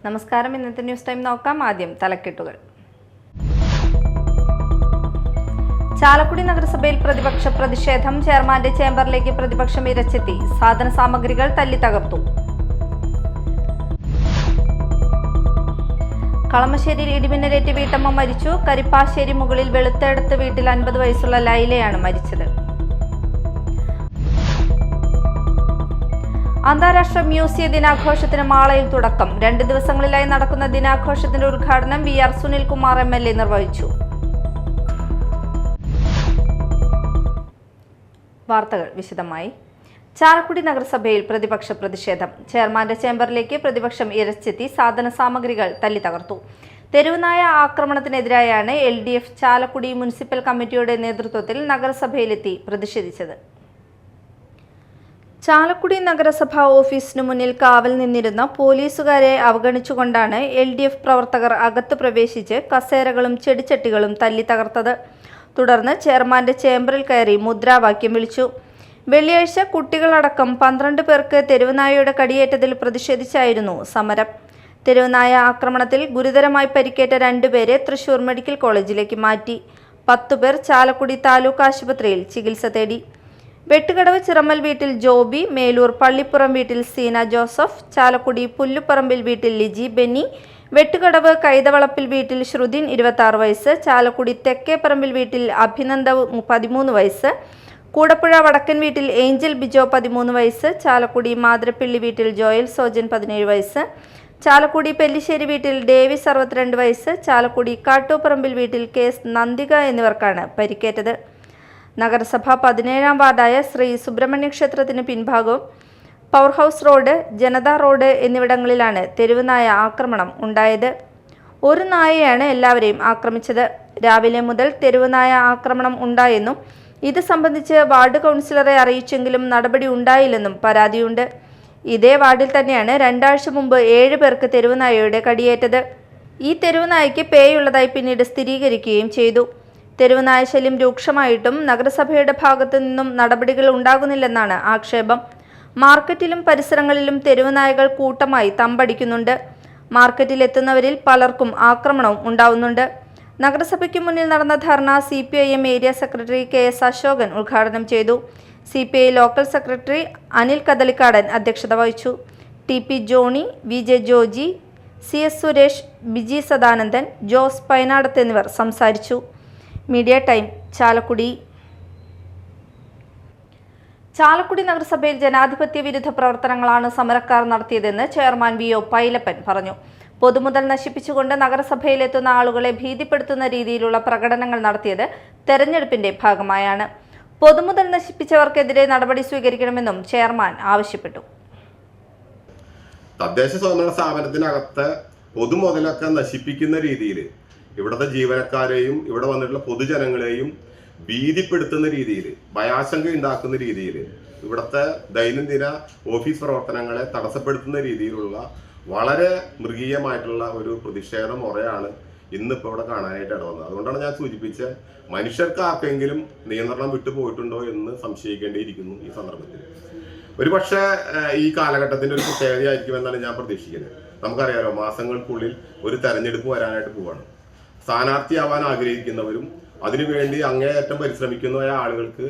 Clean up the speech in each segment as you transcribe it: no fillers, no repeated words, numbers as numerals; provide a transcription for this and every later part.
നമസ്കാരം. ഇന്നത്തെ news time നോക്കാം. ആദ്യം തലക്കെട്ടുകൾ. ചാലക്കുടി നഗരസഭയിൽ പ്രതിപക്ഷ പ്രതിഷേധം. ചെയർമാന്റെ ചേംബറിലേക്ക് പ്രതിപക്ഷം ഇരച്ചെത്തി. സാധന സാമഗ്രികൾ തല്ലി തകർത്തു. കളമശ്ശേരിയിൽ ഇടിമിന്നലേറ്റ് വീട്ടമ്മ മരിച്ചു. കരിപ്പാശ്ശേരി മുകളിൽ വെളുത്തെടുത്ത് വീട്ടിൽ 50 വയസ്സുള്ള ലൈലയാണ് മരിച്ചത്. അന്താരാഷ്ട്ര മ്യൂസിയ ദിനാഘോഷത്തിന് മാളയിൽ തുടക്കം. 2 ദിവസങ്ങളിലായി നടക്കുന്ന ദിനാഘോഷത്തിന്റെ ഉദ്ഘാടനം VR സുനിൽകുമാർ MLA നിർവഹിച്ചു. വാർത്തകൾ വിശദമായി. ചാലക്കുടി നഗരസഭയിൽ പ്രതിപക്ഷ പ്രതിഷേധം. ചെയർമാന്റെ ചേംബറിലേക്ക് പ്രതിപക്ഷം ഇരച്ചെത്തി. സാധന സാമഗ്രികൾ തല്ലി തകർത്തു. തെരുവുനായ ആക്രമണത്തിനെതിരായാണ് LDF ചാലക്കുടി മുനിസിപ്പൽ കമ്മിറ്റിയുടെ നേതൃത്വത്തിൽ നഗരസഭയിലെത്തി പ്രതിഷേധിച്ചത്. ചാലക്കുടി നഗരസഭ ഓഫീസിനു മുന്നിൽ കാവൽ നിന്നിരുന്ന പോലീസുകാരെ അവഗണിച്ചുകൊണ്ടാണ് LDF പ്രവർത്തകർ അകത്ത് പ്രവേശിച്ച് കസേരകളും ചെടിച്ചട്ടികളും തല്ലി തകർത്തത്. തുടർന്ന് ചെയർമാന്റെ ചേംബറിൽ കയറി മുദ്രാവാക്യം വിളിച്ചു. വെള്ളിയാഴ്ച കുട്ടികളടക്കം 12 പേർക്ക് തെരുവുനായയുടെ കടിയേറ്റതിൽ പ്രതിഷേധിച്ചായിരുന്നു സമരം. തെരുവുനായ ആക്രമണത്തിൽ ഗുരുതരമായി പരിക്കേറ്റ 2 പേരെ തൃശൂർ മെഡിക്കൽ കോളേജിലേക്ക് മാറ്റി. 10 പേർ ചാലക്കുടി താലൂക്ക് ആശുപത്രിയിൽ ചികിത്സ തേടി. വെട്ടുകടവ് ചിറമ്മൽ വീട്ടിൽ ജോബി, മേലൂർ പള്ളിപ്പുറം വീട്ടിൽ സീന ജോസഫ്, ചാലക്കുടി പുല്ലുപറമ്പിൽ വീട്ടിൽ ലിജി ബെന്നി, വെട്ടുകടവ് കൈതവളപ്പിൽ വീട്ടിൽ ശ്രുതിൻ 26 വയസ്സ്, ചാലക്കുടി തെക്കേപ്പറമ്പിൽ വീട്ടിൽ അഭിനന്ദവ് 13 വയസ്സ്, കൂടപ്പുഴ വടക്കൻ വീട്ടിൽ ഏഞ്ചൽ ബിജോ 13 വയസ്സ്, ചാലക്കുടി മാതിരപ്പള്ളി വീട്ടിൽ ജോയൽ സോജൻ 17 വയസ്സ്, ചാലക്കുടി പെല്ലിശ്ശേരി വീട്ടിൽ ഡേവിസ് 62 വയസ്സ്, ചാലക്കുടി കാട്ടൂപ്പറമ്പിൽ വീട്ടിൽ KS നന്ദിക എന്നിവർക്കാണ് പരിക്കേറ്റത്. നഗരസഭ 17-ാം വാർഡായ ശ്രീ സുബ്രഹ്മണ്യ ക്ഷേത്രത്തിന് പിൻഭാഗവും power house road, Janata road എന്നിവിടങ്ങളിലാണ് തെരുവുനായ ആക്രമണം ഉണ്ടായത്. ഒരു നായയാണ് എല്ലാവരെയും ആക്രമിച്ചത്. രാവിലെ മുതൽ തെരുവുനായ ആക്രമണം ഉണ്ടായെന്നും ഇത് സംബന്ധിച്ച് വാർഡ് കൗൺസിലറെ അറിയിച്ചെങ്കിലും നടപടി ഉണ്ടായില്ലെന്നും പരാതിയുണ്ട്. ഇതേ വാർഡിൽ തന്നെയാണ് 2 ആഴ്ച മുമ്പ് 7 പേർക്ക് തെരുവുനായയുടെ കടിയേറ്റത്. ഈ തെരുവുനായയ്ക്ക് പേയുള്ളതായി പിന്നീട് സ്ഥിരീകരിക്കുകയും ചെയ്തു. തെരുവുനായ ശല്യം രൂക്ഷമായിട്ടും നഗരസഭയുടെ ഭാഗത്തു നിന്നും നടപടികൾ ഉണ്ടാകുന്നില്ലെന്നാണ് ആക്ഷേപം. മാർക്കറ്റിലും പരിസരങ്ങളിലും തെരുവുനായകൾ കൂട്ടമായി തമ്പടിക്കുന്നുണ്ട്. മാർക്കറ്റിലെത്തുന്നവരിൽ പലർക്കും ആക്രമണവും ഉണ്ടാവുന്നുണ്ട്. നഗരസഭയ്ക്ക് മുന്നിൽ നടന്ന ധർണ CPIM area secretary KS Ashokan ഉദ്ഘാടനം ചെയ്തു. CPI local secretary Anil Kadalikkadan അധ്യക്ഷത വഹിച്ചു. TP Johny, VJ Joji, CS Suresh, Biji Sadanandan, Jose Painadath എന്നിവർ സംസാരിച്ചു. Media time Chalakudy. ചാലക്കുടി നഗരസഭയിൽ ജനാധിപത്യ വിരുദ്ധ പ്രവർത്തനങ്ങളാണ് സമരക്കാർ നടത്തിയതെന്ന് ചെയർമാൻ VO പൈലപ്പൻ പറഞ്ഞു. പൊതുമുതൽ നശിപ്പിച്ചുകൊണ്ട് നഗരസഭയിലെത്തുന്ന ആളുകളെ ഭീതിപ്പെടുത്തുന്ന രീതിയിലുള്ള പ്രകടനങ്ങൾ നടത്തിയത് തെരഞ്ഞെടുപ്പിന്റെ ഭാഗമായാണ്. പൊതുമുതൽ നശിപ്പിച്ചവർക്കെതിരെ നടപടി സ്വീകരിക്കണമെന്നും ചെയർമാൻ ആവശ്യപ്പെട്ടു. തദ്ദേശ സ്വയംഭരണ സ്ഥാപനത്തിനകത്ത് പൊതുമുതലൊക്കെ നശിപ്പിക്കുന്ന രീതിയിൽ ഇവിടുത്തെ ജീവനക്കാരെയും ഇവിടെ വന്നിട്ടുള്ള പൊതുജനങ്ങളെയും ഭീതിപ്പെടുത്തുന്ന രീതിയിൽ, ഭയാശങ്ക ഉണ്ടാക്കുന്ന രീതിയിൽ, ഇവിടുത്തെ ദൈനംദിന ഓഫീസ് പ്രവർത്തനങ്ങളെ തടസ്സപ്പെടുത്തുന്ന രീതിയിലുള്ള വളരെ മൃഗീയമായിട്ടുള്ള ഒരു പ്രതിഷേധ മുറയാണ് ഇന്നിപ്പോൾ ഇവിടെ കാണാനായിട്ട് ഇടവന്നത്. അതുകൊണ്ടാണ് ഞാൻ സൂചിപ്പിച്ച മനുഷ്യർക്ക് ആർക്കെങ്കിലും നിയന്ത്രണം വിട്ടുപോയിട്ടുണ്ടോ എന്ന് സംശയിക്കേണ്ടിയിരിക്കുന്നു. ഈ സന്ദർഭത്തിൽ ഒരുപക്ഷെ ഈ കാലഘട്ടത്തിന്റെ ഒരു പ്രത്യേകതയായിരിക്കുമെന്നാണ് ഞാൻ പ്രതീക്ഷിക്കുന്നത്. നമുക്കറിയാലോ, മാസങ്ങൾക്കുള്ളിൽ ഒരു തെരഞ്ഞെടുപ്പ് വരാനായിട്ട് പോവാണ്. സ്ഥാനാർത്ഥിയാവാൻ ആഗ്രഹിക്കുന്നവരും അതിനുവേണ്ടി അങ്ങേയറ്റം പരിശ്രമിക്കുന്ന ആളുകൾക്ക്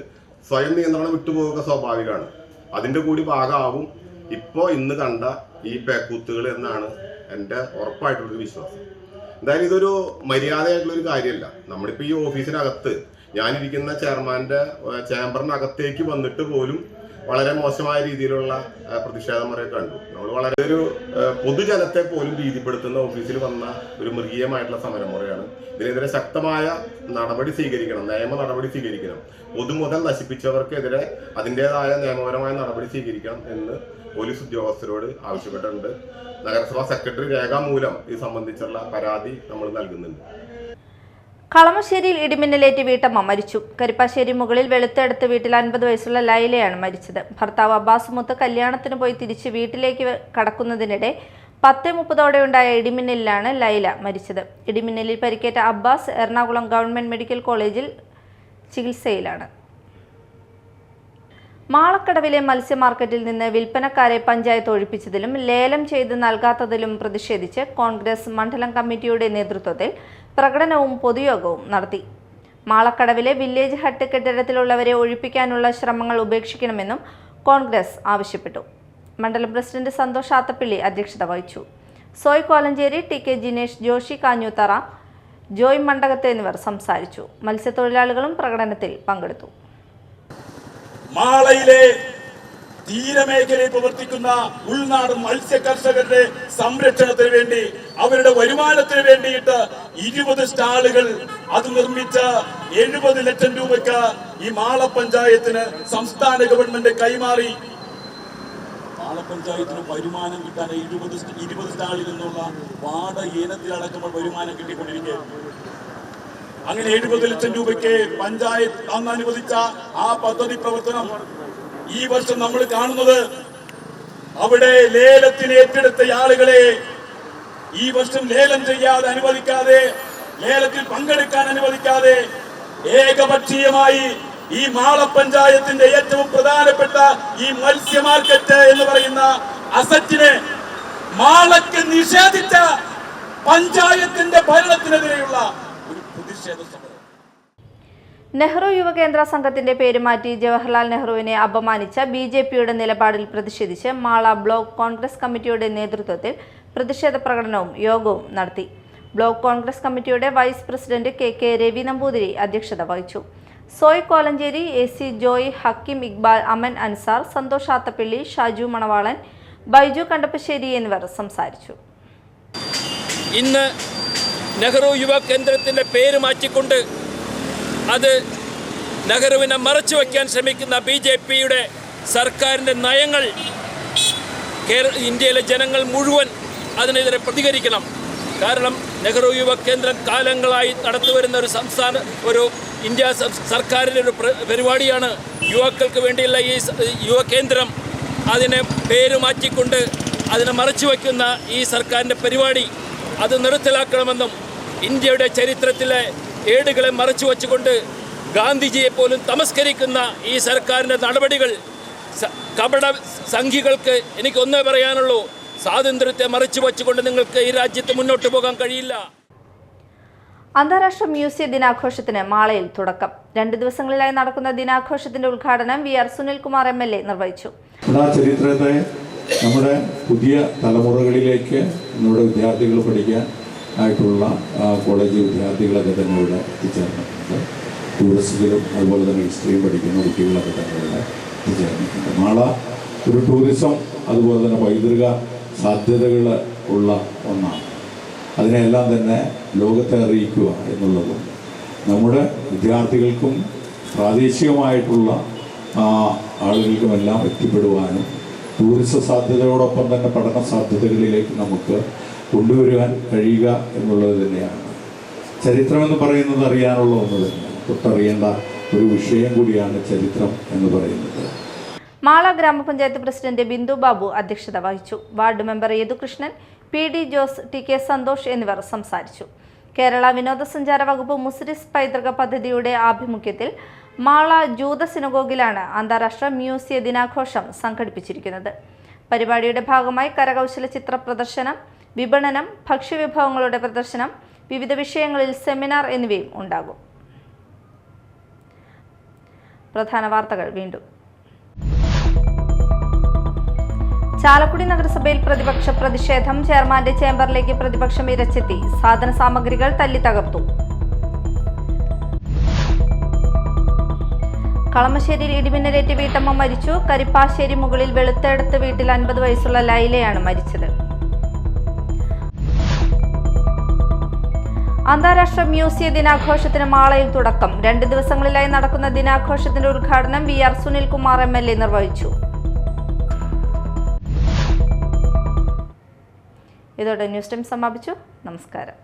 സ്വയം നിയന്ത്രണം വിട്ടുപോകുക സ്വാഭാവികമാണ്. അതിൻ്റെ കൂടി ഭാഗമാവും ഇന്ന് കണ്ട ഈ പേക്കൂത്തുകൾ എന്നാണ് എൻ്റെ ഉറപ്പായിട്ടുള്ളൊരു വിശ്വാസം. എന്തായാലും ഇതൊരു മര്യാദയായിട്ടുള്ളൊരു കാര്യമല്ല. നമ്മളിപ്പോൾ ഈ ഓഫീസിനകത്ത് ഞാനിരിക്കുന്ന ചെയർമാൻ്റെ ചേംബറിനകത്തേക്ക് വന്നിട്ട് പോലും വളരെ മോശമായ രീതിയിലുള്ള പ്രതിഷേധമുറയെ കണ്ടു. നമ്മൾ വളരെ ഒരു പൊതുജനത്തെ പോലും ഭീതിപ്പെടുത്തുന്ന ഓഫീസിൽ വന്ന ഒരു മൃഗീയമായിട്ടുള്ള സമരമുറയാണ്. ഇതിനെതിരെ ശക്തമായ നടപടി സ്വീകരിക്കണം, നിയമ നടപടി സ്വീകരിക്കണം. പൊതുമുതൽ നശിപ്പിച്ചവർക്കെതിരെ അതിൻ്റെതായ നിയമപരമായ നടപടി സ്വീകരിക്കണം എന്ന് പോലീസ് ഉദ്യോഗസ്ഥരോട് ആവശ്യപ്പെട്ടിട്ടുണ്ട്. നഗരസഭാ സെക്രട്ടറി രേഖാമൂലം ഇത് സംബന്ധിച്ചുള്ള പരാതി നമ്മൾ നൽകുന്നുണ്ട്. കളമശ്ശേരിയിൽ ഇടിമിന്നലേറ്റ് വീട്ടമ്മ മരിച്ചു. കരിപ്പാശ്ശേരി മുകളിൽ വെളുത്തെടുത്ത് വീട്ടിൽ 50 വയസ്സുള്ള ലൈലയാണ് മരിച്ചത്. ഭർത്താവ് അബ്ബാസുമൊത്ത് കല്യാണത്തിന് പോയി തിരിച്ച് വീട്ടിലേക്ക് കടക്കുന്നതിനിടെ 10:30 ഇടിമിന്നലിലാണ് ലൈല മരിച്ചത്. ഇടിമിന്നലിൽ പരിക്കേറ്റ അബ്ബാസ് എറണാകുളം ഗവൺമെന്റ് മെഡിക്കൽ കോളേജിൽ ചികിത്സയിലാണ്. മാളക്കടവിലെ മത്സ്യ മാർക്കറ്റിൽ നിന്ന് വിൽപ്പനക്കാരെ പഞ്ചായത്ത് ഒഴിപ്പിച്ചതിലും ലേലം ചെയ്ത് നൽകാത്തതിലും പ്രതിഷേധിച്ച് കോൺഗ്രസ് മണ്ഡലം കമ്മിറ്റിയുടെ നേതൃത്വത്തിൽ പ്രകടനവും പൊതുയോഗവും നടത്തി. മാളക്കടവിലെ വില്ലേജ് ഹട്ട് കെട്ടിടത്തിലുള്ളവരെ ഒഴിപ്പിക്കാനുള്ള ശ്രമങ്ങൾ ഉപേക്ഷിക്കണമെന്നും കോൺഗ്രസ് ആവശ്യപ്പെട്ടു. മണ്ഡലം പ്രസിഡന്റ് സന്തോഷ് ആത്തപ്പള്ളി അധ്യക്ഷത വഹിച്ചു. സോയ് കോലഞ്ചേരി, ടി കെ ജിനേഷ്, ജോഷി കാഞ്ഞൂത്തറ, ജോയ് മണ്ഡകത്ത് എന്നിവർ സംസാരിച്ചു. മത്സ്യത്തൊഴിലാളികളും പ്രകടനത്തിൽ പങ്കെടുത്തു. മാളയിലെ തീരമേഖലയിൽ പ്രവർത്തിക്കുന്ന ഉൾനാടൻ മത്സ്യ കർഷകരുടെ സംരക്ഷണത്തിന് വേണ്ടി, അവരുടെ വരുമാനത്തിന് വേണ്ടിയിട്ട് 20 സ്റ്റാളുകൾ അത് നിർമ്മിച്ച 70 ലക്ഷം രൂപയ്ക്ക് ഈ മാള പഞ്ചായത്തിന് സംസ്ഥാന ഗവൺമെന്റ് കൈമാറി. മാള പഞ്ചായത്തിന് വരുമാനം കിട്ടാൻ 20 സ്റ്റാളിൽ നിന്നുള്ള വാടക ഇനത്തിലടക്കമുള്ള വരുമാനം കിട്ടിക്കൊണ്ടിരിക്കുകയാണ്. അങ്ങനെ 70 ലക്ഷം രൂപയ്ക്ക് പഞ്ചായത്ത് അന്ന് അനുവദിച്ച ആ പദ്ധതി പ്രവർത്തനം ഈ വർഷം നമ്മൾ കാണുന്നത്, അവിടെ ലേലത്തിന് ഏറ്റെടുത്ത ആളുകളെ ഈ വർഷം ലേലം ചെയ്യാതെ അനുവദിക്കാതെ, ലേലത്തിൽ പങ്കെടുക്കാൻ അനുവദിക്കാതെ ഏകപക്ഷീയമായി ഈ മാള പഞ്ചായത്തിന്റെ ഏറ്റവും പ്രധാനപ്പെട്ട ഈ മത്സ്യ മാർക്കറ്റ് എന്ന് പറയുന്ന അസറ്റിനെ മാളക്ക് നിഷേധിച്ച പഞ്ചായത്തിന്റെ ഭരണത്തിനെതിരെയുള്ള ഒരു പ്രതിഷേധ സമരം. നെഹ്റു യുവകേന്ദ്ര സംഘത്തിന്റെ പേര് മാറ്റി ജവഹർലാൽ നെഹ്റുവിനെ അപമാനിച്ച BJPയുടെ നിലപാടിൽ പ്രതിഷേധിച്ച് മാള ബ്ലോക്ക് കോൺഗ്രസ് കമ്മിറ്റിയുടെ നേതൃത്വത്തിൽ പ്രതിഷേധ പ്രകടനവും യോഗവും നടത്തി. ബ്ലോക്ക് കോൺഗ്രസ് കമ്മിറ്റിയുടെ vice president KK Ravi Namboothiri അധ്യക്ഷത വഹിച്ചു. സോയ് കോലഞ്ചേരി, AC ജോയ്, ഹക്കീം ഇക്ബാൽ, അമൻ അൻസാർ, സന്തോഷ് ആത്തപ്പള്ളി, ഷാജു മണവാളൻ, ബൈജു കണ്ടപ്പശ്ശേരി എന്നിവർ സംസാരിച്ചു. ഇന്ന് നെഹ്റു യുവ കേന്ദ്രത്തിൻ്റെ പേര് മാറ്റിക്കൊണ്ട് അത് നെഹ്റുവിനെ മറച്ചു വയ്ക്കാൻ ശ്രമിക്കുന്ന BJPയുടെ സർക്കാരിൻ്റെ നയങ്ങൾ ഇന്ത്യയിലെ ജനങ്ങൾ മുഴുവൻ അതിനെതിരെ പ്രതികരിക്കണം. കാരണം നെഹ്റു യുവ കേന്ദ്രം കാലങ്ങളായി നടത്തിവരുന്ന ഒരു ഇന്ത്യ സർക്കാരിൻ്റെ ഒരു പരിപാടിയാണ്. യുവാക്കൾക്ക് വേണ്ടിയുള്ള ഈ യുവ കേന്ദ്രം അതിനെ പേര് മാറ്റിക്കൊണ്ട് അതിനെ മറച്ചു വയ്ക്കുന്ന ഈ സർക്കാരിൻ്റെ പരിപാടി അത് നിർത്തലാക്കണമെന്നും, ഇന്ത്യയുടെ ചരിത്രത്തിലെ ഏടുകളെ മറച്ചു വച്ചുകൊണ്ട് ഗാന്ധിജിയെ പോലും തമസ്കരിക്കുന്ന ഈ സർക്കാരിൻ്റെ നടപടികൾ കപട സംഘികൾക്ക് എനിക്കൊന്നേ പറയാനുള്ളൂ: സ്വാതന്ത്ര്യത്തെ മറച്ചു വച്ചുകൊണ്ട് നിങ്ങൾക്ക് ഈ രാജ്യത്ത് മുന്നോട്ട് പോകാൻ കഴിയില്ല. അന്താരാഷ്ട്ര മ്യൂസിയ ദിനാഘോഷത്തിന് മാളയിൽ തുടക്കം. 2 ദിവസങ്ങളിലായി നടക്കുന്ന ദിനാഘോഷത്തിന്റെ ഉദ്ഘാടനം VR സുനിൽകുമാർ MLA നിർവഹിച്ചു. ചരിത്രത്തെ നമ്മുടെ പുതിയ തലമുറകളിലേക്ക് നമ്മുടെ വിദ്യാർത്ഥികൾ പഠിക്കാൻ ആയിട്ടുള്ള കോളേജ് വിദ്യാർത്ഥികളൊക്കെ തന്നെ ഇവിടെ എത്തിച്ചേർന്നിട്ടുണ്ട്. ടൂറിസത്തിലും അതുപോലെ തന്നെ ഹിസ്റ്ററിയും പഠിക്കുന്ന കുട്ടികളൊക്കെ തന്നെ ഇവിടെ എത്തിച്ചേർന്നിട്ടുണ്ട്. മാള ഒരു ടൂറിസം അതുപോലെ തന്നെ പൈതൃക സാധ്യതകൾ ഉള്ള ഒന്നാണ്. അതിനെല്ലാം തന്നെ ലോകത്തെ അറിയിക്കുക എന്നുള്ളതും നമ്മുടെ വിദ്യാർത്ഥികൾക്കും പ്രാദേശികമായിട്ടുള്ള ആളുകൾക്കുമെല്ലാം എത്തിപ്പെടുവാനും ടൂറിസം സാധ്യതയോടൊപ്പം തന്നെ പഠന സാധ്യതകളിലേക്ക് നമുക്ക് കൊണ്ടുവരുവാൻ കഴിയുക എന്നുള്ളത് തന്നെയാണ്. ചരിത്രമെന്ന് പറയുന്നത് അറിയാനുള്ള ഒന്ന് തന്നെ, തൊട്ടറിയേണ്ട ഒരു വിഷയം കൂടിയാണ് ചരിത്രം എന്ന് പറയുന്നത്. മാള ഗ്രാമപഞ്ചായത്ത് പ്രസിഡന്റ് ബിന്ദു ബാബു അധ്യക്ഷത വഹിച്ചു. Ward member Yadukrishnan, PD Jose, TK Santhosh എന്നിവർ സംസാരിച്ചു. കേരള വിനോദസഞ്ചാര വകുപ്പ് മുസ്രിസ് പൈതൃക പദ്ധതിയുടെ ആഭിമുഖ്യത്തിൽ മാള ജൂത സിനഗോഗിലാണ് അന്താരാഷ്ട്ര മ്യൂസിയ ദിനാഘോഷം സംഘടിപ്പിച്ചിരിക്കുന്നത്. പരിപാടിയുടെ ഭാഗമായി കരകൗശല ചിത്ര പ്രദർശനം, വിപണനം, ഭക്ഷ്യവിഭവങ്ങളുടെ പ്രദർശനം, വിവിധ വിഷയങ്ങളിൽ സെമിനാർ എന്നിവയും ഉണ്ടാകും. പ്രധാന വാർത്തകൾ വീണ്ടും. ചാലക്കുടി നഗരസഭയിൽ പ്രതിപക്ഷ പ്രതിഷേധം. ചെയർമാന്റെ ചേംബറിലേക്ക് പ്രതിപക്ഷം ഇരച്ചെത്തി. സാധന സാമഗ്രികൾ തല്ലി തകർത്തു. കളമശ്ശേരിയിൽ ഇടിമിന്നലേറ്റ് വീട്ടമ്മ മരിച്ചു. കരിപ്പാശ്ശേരി മുകളിൽ വെളുത്തെടുത്ത് വീട്ടിൽ 50 വയസ്സുള്ള ലൈലയാണ് മരിച്ചത്. അന്താരാഷ്ട്ര മ്യൂസിയ ദിനാഘോഷത്തിന് മാളയിൽ തുടക്കം. 2 ദിവസങ്ങളിലായി നടക്കുന്ന ദിനാഘോഷത്തിന്റെ ഉദ്ഘാടനം VR സുനിൽകുമാർ MLA നിർവഹിച്ചു. ഇതോടെ ന്യൂസ് ടൈം സമാപിച്ചു. നമസ്കാരം.